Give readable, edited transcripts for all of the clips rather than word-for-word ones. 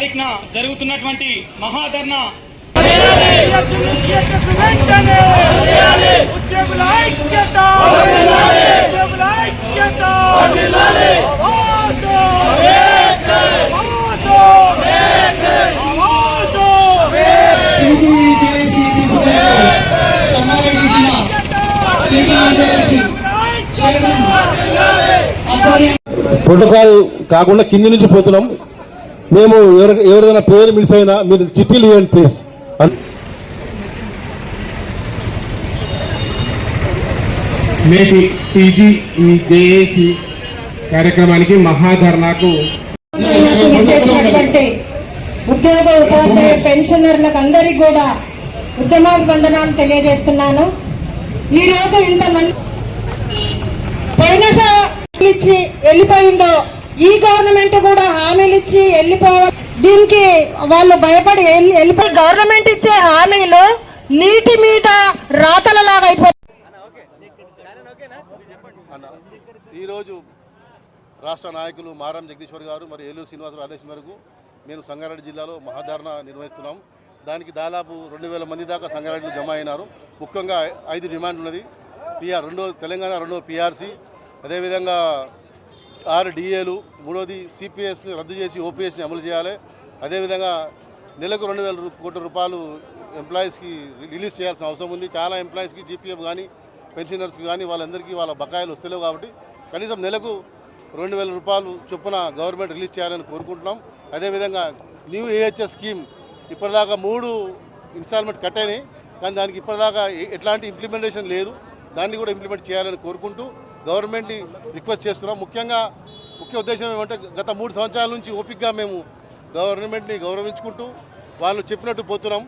తారీఖున జరుగుతున్నటువంటి మహాధర్నా ప్రోటోకాల్ కాకుండా కింది నుంచి పోతున్నాం మేము. ఎవరైనా పేరు మిస్ అయినా మీరు చిట్టీలు ఇవ్వండి ప్లీజ్. నేటి టీజీజేఏసీ కార్యక్రమానికి మహాధర్నాకు ఉద్యోగ ఉపాధ్యాయ పెన్షనర్లకు అందరికీ కూడా ఉద్యమాభివందనాలు తెలియజేస్తున్నాను. ఈ రోజు ఇంతమంది పోయిన ఇచ్చి వెళ్ళిపోయిందో ఈ గవర్నమెంట్ కూడా హామీలు ఇచ్చి వెళ్ళిపోవాలి. దీనికి వాళ్ళు భయపడి వెళ్ళిపోయి గవర్నమెంట్ ఇచ్చే హామీలు నీటి మీద రాతలలాగా అయిపోయి. ఈరోజు రాష్ట్ర నాయకులు మారం జగదీశ్వర్ గారు మరియు ఏలూరు శ్రీనివాసరావు ఆదేశం మేరకు మేము సంగారెడ్డి జిల్లాలో మహాధర్నా నిర్వహిస్తున్నాం. దానికి దాదాపు 2000 మంది దాకా సంగారెడ్డిలో జమ అయినారు. ముఖ్యంగా 5 డిమాండ్లు ఉన్నది. తెలంగాణ రెండో పిఆర్సీ, అదేవిధంగా 6 డిఏలు, మూడోది సిపిఎస్ని రద్దు చేసి ఓపీఎస్ని అమలు చేయాలి. అదేవిధంగా నెలకు 2000 కోట్ల రూపాయలు ఎంప్లాయీస్కి రిలీజ్ చేయాల్సిన అవసరం ఉంది. చాలా ఎంప్లాయీస్కి జీపీఎఫ్ కానీ పెన్షనర్స్కి కానీ వాళ్ళందరికీ వాళ్ళ బకాయిలు వస్తలేవు కాబట్టి కనీసం నెలకు 2000 రూపాయలు చొప్పున గవర్నమెంట్ రిలీజ్ చేయాలని కోరుకుంటున్నాం. అదేవిధంగా న్యూ ఏహెచ్ఎస్ స్కీమ్ ఇప్పటిదాకా 3 ఇన్స్టాల్మెంట్ కట్ అయినాయి, కానీ దానికి ఇప్పటిదాకా ఎట్లాంటి ఇంప్లిమెంటేషన్ లేదు. దాన్ని కూడా ఇంప్లిమెంట్ చేయాలని కోరుకుంటూ గవర్నమెంట్ని రిక్వెస్ట్ చేస్తున్నాం. ముఖ్య ఉద్దేశం ఏమంటే గత 3 సంవత్సరాల నుంచి ఓపికగా మేము గవర్నమెంట్ని గౌరవించుకుంటూ వాళ్ళు చెప్పినట్టు పోతున్నాం.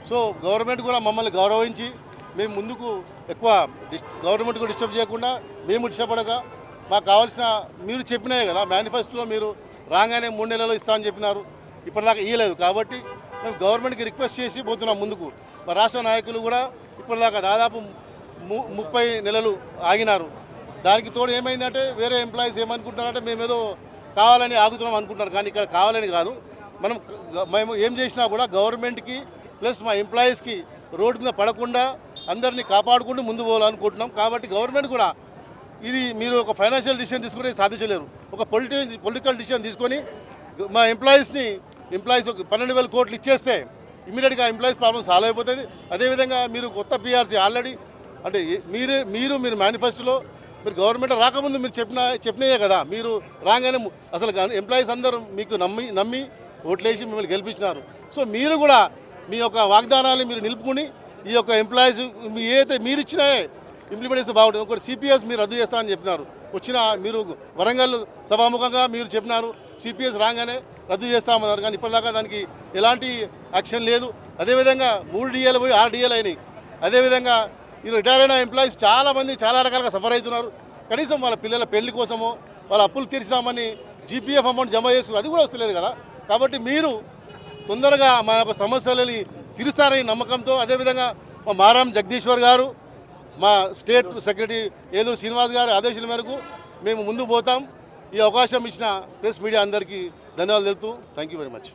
సో గవర్నమెంట్ కూడా మమ్మల్ని గౌరవించి మేము ముందుకు ఎక్కువ గవర్నమెంట్ కూడా డిస్టర్బ్ చేయకుండా మేము డిస్టర్బ్ పడక మాకు కావాల్సిన మీరు చెప్పినాయి కదా మేనిఫెస్టోలో మీరు రాగానే 3 నెలలు ఇస్తామని చెప్పినారు, ఇప్పటిదాకా ఇవ్వలేదు. కాబట్టి మేము గవర్నమెంట్కి రిక్వెస్ట్ చేసి పోతున్నాం ముందుకు. మా రాష్ట్ర నాయకులు కూడా ఇప్పటిదాకా దాదాపు 30 నెలలు ఆగినారు. దానికి తోడు ఏమైందంటే వేరే ఎంప్లాయీస్ ఏమనుకుంటున్నారంటే మేమేదో కావాలని ఆగుతున్నాం అనుకుంటున్నారు, కానీ ఇక్కడ కావాలని కాదు. మేము ఏం చేసినా కూడా గవర్నమెంట్కి ప్లస్ మా ఎంప్లాయీస్కి రోడ్డు మీద పడకుండా అందరినీ కాపాడుకుంటూ ముందు పోవాలనుకుంటున్నాం. కాబట్టి గవర్నమెంట్ కూడా ఇది మీరు ఒక ఫైనాన్షియల్ డిసిషన్ తీసుకుని సాధించలేరు. ఒక పొలిటికల్ డిసిషన్ తీసుకొని మా ఎంప్లాయీస్ 12,000 కోట్లు ఇచ్చేస్తే ఇమీడియట్గా ఎంప్లాయీస్ ప్రాబ్లమ్ సాల్వ్ అయిపోతుంది. అదేవిధంగా మీరు కొత్త పిఆర్సీ ఆల్రెడీ అంటే మీరు మేనిఫెస్టోలో మీరు గవర్నమెంట్ రాకముందు మీరు చెప్పినాయే కదా, మీరు రాగానే అసలు ఎంప్లాయీస్ అందరూ మీకు నమ్మి ఓట్లేసి మిమ్మల్ని గెలిపించినారు. సో మీరు కూడా మీ యొక్క వాగ్దానాన్ని మీరు నిలుపుకుని ఈ యొక్క ఎంప్లాయీస్ ఏదైతే మీరు ఇచ్చినాయే ఇంప్లిమెంట్ చేస్తే బాగుంటుంది. ఒకటి సిపిఎస్ మీరు రద్దు చేస్తామని చెప్పినారు, మీరు వరంగల్ సభాముఖంగా మీరు చెప్పినారు సిపిఎస్ రాగానే రద్దు చేస్తామన్నారు, కానీ ఇప్పటిదాకా దానికి ఎలాంటి యాక్షన్ లేదు. అదేవిధంగా 3 డిఏలు పోయి 6 డిఏలు అయినాయి. అదేవిధంగా ఈ రిటైర్ అయిన ఎంప్లాయీస్ చాలామంది చాలా రకాలుగా సఫర్ అవుతున్నారు. కనీసం వాళ్ళ పిల్లల పెళ్లి కోసమో వాళ్ళ అప్పులు తీర్చుదామని జీపీఎఫ్ అమౌంట్ జమ చేసుకున్నారు, అది కూడా వస్తలేదు కదా. కాబట్టి మీరు తొందరగా మా యొక్క సమస్యలని తీరుస్తారని నమ్మకంతో, అదేవిధంగా మా మారం జగదీశ్వర్ గారు, మా స్టేట్ సెక్రటరీ ఏలూరు శ్రీనివాస్ గారి ఆదేశాల మేరకు మేము ముందుకు పోతాం. ఈ అవకాశం ఇచ్చిన ప్రెస్ మీడియా అందరికీ ధన్యవాదాలు తెలుపుతూ థ్యాంక్ యూ వెరీ మచ్.